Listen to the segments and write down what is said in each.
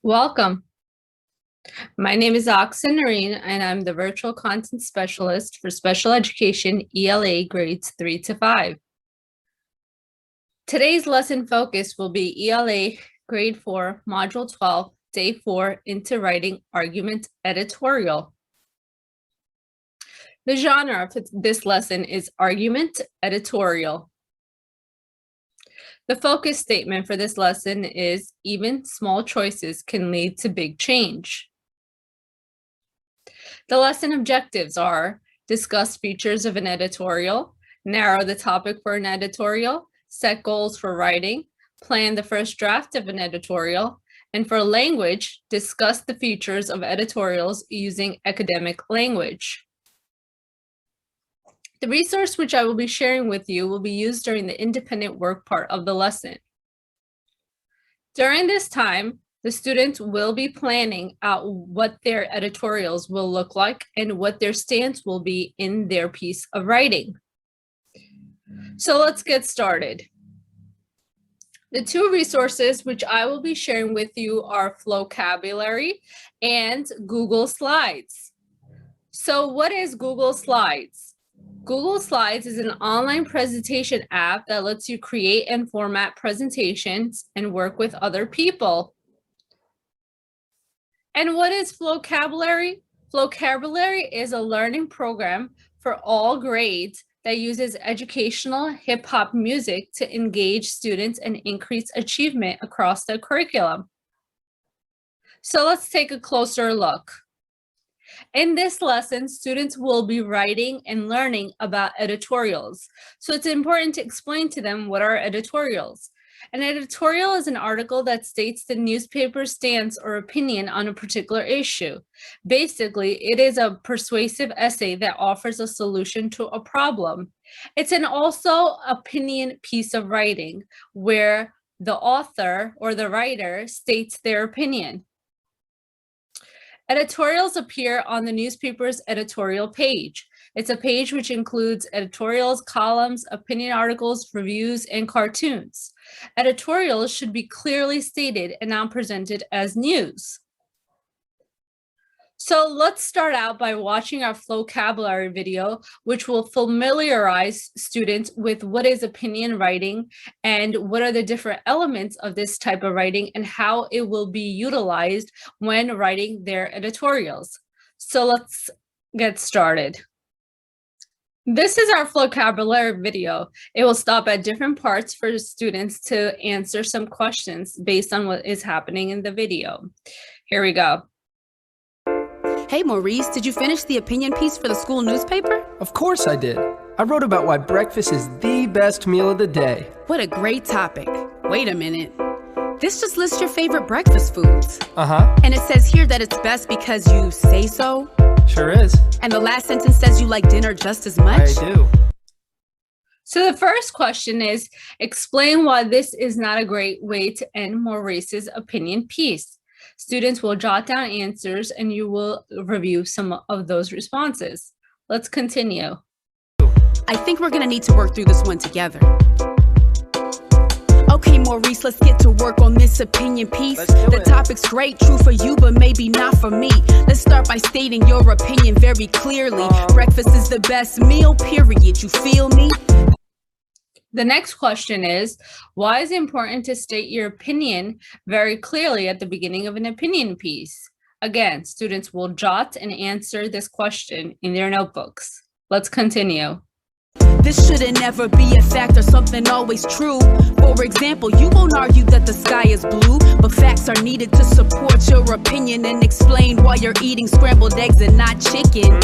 Welcome. My name is Oxen Noreen, and I'm the Virtual Content Specialist for Special Education ELA grades 3 to 5. Today's lesson focus will be ELA grade 4, module 12, day 4, into writing argument editorial. The genre of this lesson is argument editorial. The focus statement for this lesson is even small choices can lead to big change. The lesson objectives are discuss features of an editorial, narrow the topic for an editorial, set goals for writing, plan the first draft of an editorial, and for language, discuss the features of editorials using academic language. The resource which I will be sharing with you will be used during the independent work part of the lesson. During this time, the students will be planning out what their editorials will look like and what their stance will be in their piece of writing. So let's get started. The two resources which I will be sharing with you are Flocabulary and Google Slides. So what is Google Slides? Google Slides is an online presentation app that lets you create and format presentations and work with other people. And what is Flocabulary? Flocabulary is a learning program for all grades that uses educational hip-hop music to engage students and increase achievement across the curriculum. So let's take a closer look. In this lesson, students will be writing and learning about editorials. So it's important to explain to them what are editorials. An editorial is an article that states the newspaper's stance or opinion on a particular issue. Basically, it is a persuasive essay that offers a solution to a problem. It's an also opinion piece of writing where the author or the writer states their opinion. Editorials appear on the newspaper's editorial page. It's a page which includes editorials, columns, opinion articles, reviews, and cartoons. Editorials should be clearly stated and not presented as news. So let's start out by watching our Flocabulary video, which will familiarize students with what is opinion writing and what are the different elements of this type of writing and how it will be utilized when writing their editorials. So let's get started. This is our Flocabulary video. It will stop at different parts for students to answer some questions based on what is happening in the video. Here we go. Hey Maurice, did you finish the opinion piece for the school newspaper? Of course I did. I wrote about why breakfast is the best meal of the day. What a great topic. Wait a minute. This just lists your favorite breakfast foods. Uh-huh. And it says here that it's best because you say so. Sure is. And the last sentence says you like dinner just as much. I do. So the first question is, explain why this is not a great way to end Maurice's opinion piece. Students will jot down answers and you will review some of those responses. Let's continue. I think we're gonna need to work through this one together. Okay, Maurice, let's get to work on this opinion piece. The topic's great, true for you, but maybe not for me. Let's start by stating your opinion very clearly. Breakfast is the best meal, period. You feel me? The next question is, why is it important to state your opinion very clearly at the beginning of an opinion piece? Again, students will jot and answer this question in their notebooks. Let's continue. This shouldn't never be a fact or something always true. For example, you won't argue that the sky is blue, but facts are needed to support your opinion and explain why you're eating scrambled eggs and not chicken.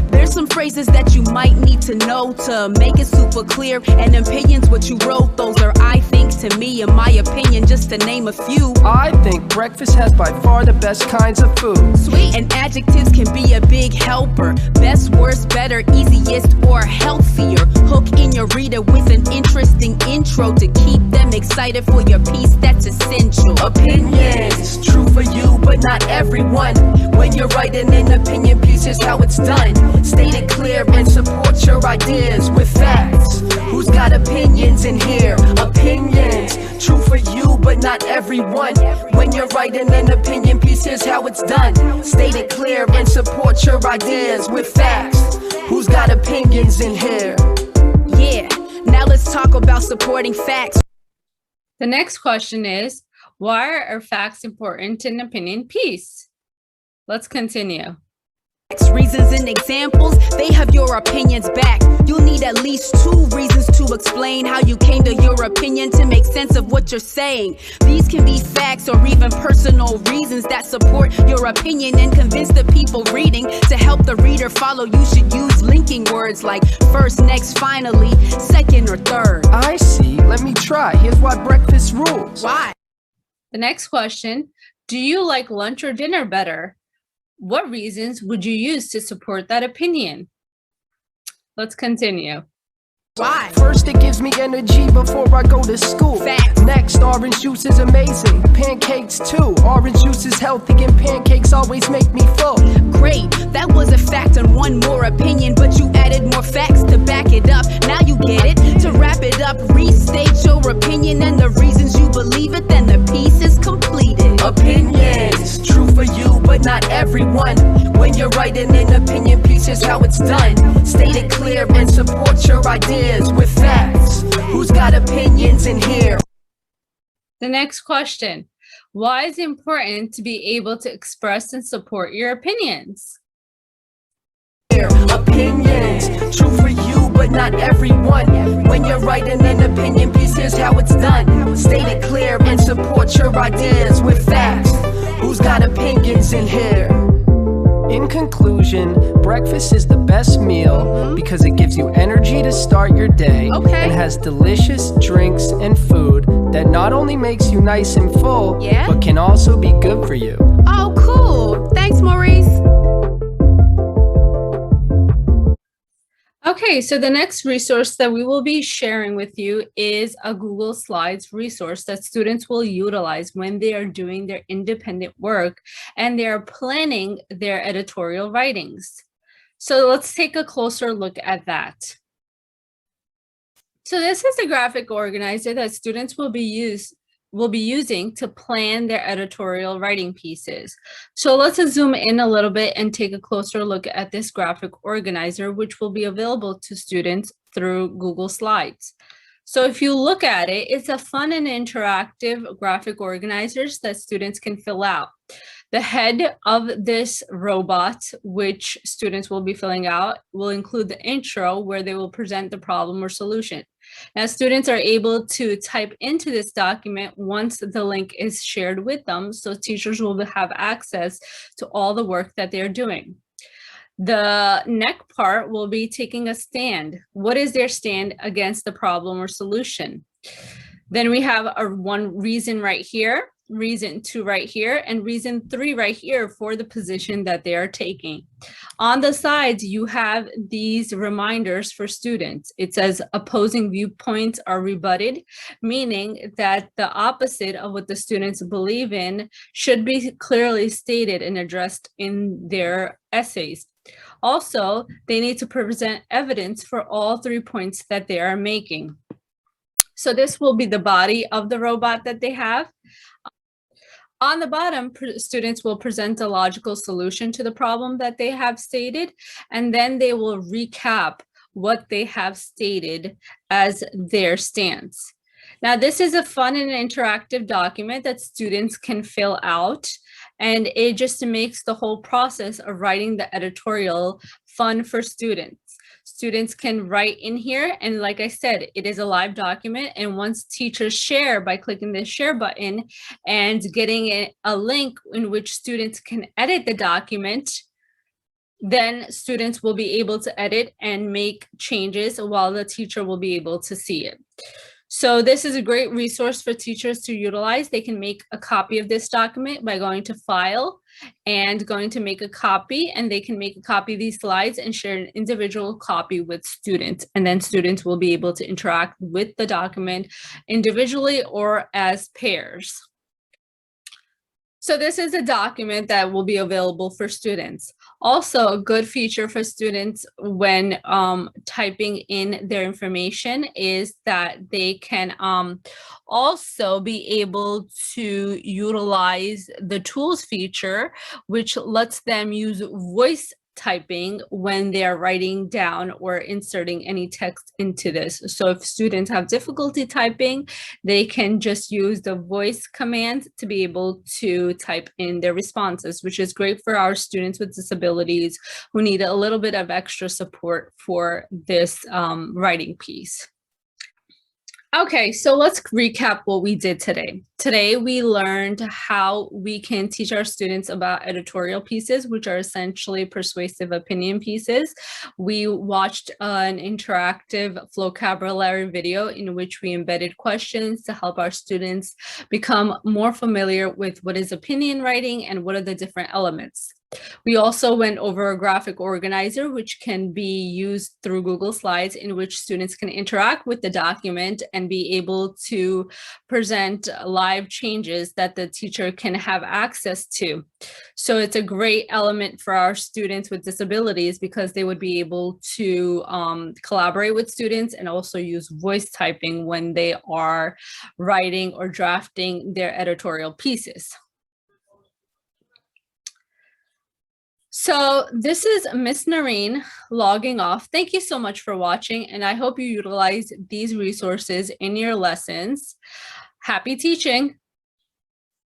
There's some phrases that you might need to know to make it super clear. And opinions, what you wrote, those are I think to me, in my opinion, just to name a few. I think breakfast has by far the best kinds of food. Sweet. And adjectives can be a big helper. Best, worst, better, easiest, or healthier. Hook in your reader with an interesting intro to keep them excited for your piece that's essential. Opinions, true for you, but but not everyone. When you're writing an opinion piece, here's how it's done. State it clear and support your ideas with facts. Who's got opinions in here? Opinions, true for you, but not everyone. When you're writing an opinion piece, here's how it's done. State it clear and support your ideas with facts. Who's got opinions in here? Yeah, now let's talk about supporting facts. The next question is, why are facts important in an opinion piece? Let's continue. Reasons and examples, they have your opinions back. You'll need at least 2 reasons to explain how you came to your opinion to make sense of what you're saying. These can be facts or even personal reasons that support your opinion and convince the people reading. To help the reader follow, you should use linking words like first, next, finally, second, or third. I see. Let me try. Here's why breakfast rules. Why? The next question, do you like lunch or dinner better? What reasons would you use to support that opinion? Let's continue. Why? First, it gives me energy before I go to school. Facts. Next, orange juice is amazing. Pancakes too. Orange juice is healthy and pancakes always make me full. Great, that was a fact and one more opinion, but you added more facts to back it up. Now you get it. To wrap it up, restate your opinion and the reasons you believe it, then the piece is completed. Opinions, true for you, but not everyone. When you're writing an opinion piece, here's how it's done. State it clear and support your ideas with facts. Who's got opinions in here? The next question, why is it important to be able to express and support your opinions? Opinions, true for you, but not everyone. When you're writing an opinion piece, here's how it's done. State it clear and support your ideas with facts. Who's got opinions in here? In conclusion, breakfast is the best meal because it gives you energy to start your day and has delicious drinks and food that not only makes you nice and full, but can also be good for you. Oh, cool. Thanks, Maurice. Okay, so the next resource that we will be sharing with you is a Google Slides resource that students will utilize when they are doing their independent work and they are planning their editorial writings. So let's take a closer look at that. So this is a graphic organizer that students will be using to plan their editorial writing pieces. So let's zoom in a little bit and take a closer look at this graphic organizer, which will be available to students through Google Slides. So if you look at it, it's a fun and interactive graphic organizers that students can fill out. The head of this robot, which students will be filling out, will include the intro where they will present the problem or solution. Now, students are able to type into this document once the link is shared with them, so teachers will have access to all the work that they're doing. The neck part will be taking a stand. What is their stand against the problem or solution? Then we have a 1 reason right here, reason 2 right here, and reason 3 right here for the position that they are taking. On the sides, you have these reminders for students. It says opposing viewpoints are rebutted, meaning that the opposite of what the students believe in should be clearly stated and addressed in their essays. Also, they need to present evidence for all 3 points that they are making. So this will be the body of the robot that they have. On the bottom, students will present a logical solution to the problem that they have stated, and then they will recap what they have stated as their stance. Now, this is a fun and interactive document that students can fill out, and it just makes the whole process of writing the editorial fun for students. Students can write in here, and like I said, it is a live document, and once teachers share by clicking the share button and getting a link in which students can edit the document, then students will be able to edit and make changes while the teacher will be able to see it. So this is a great resource for teachers to utilize. They can make a copy of this document by going to File and going to make a copy, and they can make a copy of these slides and share an individual copy with students. And then students will be able to interact with the document individually or as pairs. So this is a document that will be available for students. Also, a good feature for students when typing in their information is that they can also be able to utilize the tools feature, which lets them use voice typing when they're writing down or inserting any text into this. So if students have difficulty typing, they can just use the voice command to be able to type in their responses, which is great for our students with disabilities who need a little bit of extra support for this writing piece. Okay, so let's recap what we did today. Today, we learned how we can teach our students about editorial pieces, which are essentially persuasive opinion pieces. We watched an interactive vocabulary video in which we embedded questions to help our students become more familiar with what is opinion writing and what are the different elements. We also went over a graphic organizer, which can be used through Google Slides, in which students can interact with the document and be able to present live changes that the teacher can have access to. So it's a great element for our students with disabilities because they would be able to collaborate with students and also use voice typing when they are writing or drafting their editorial pieces. So this is Miss Noreen logging off. Thank you so much for watching, and I hope you utilize these resources in your lessons. Happy teaching.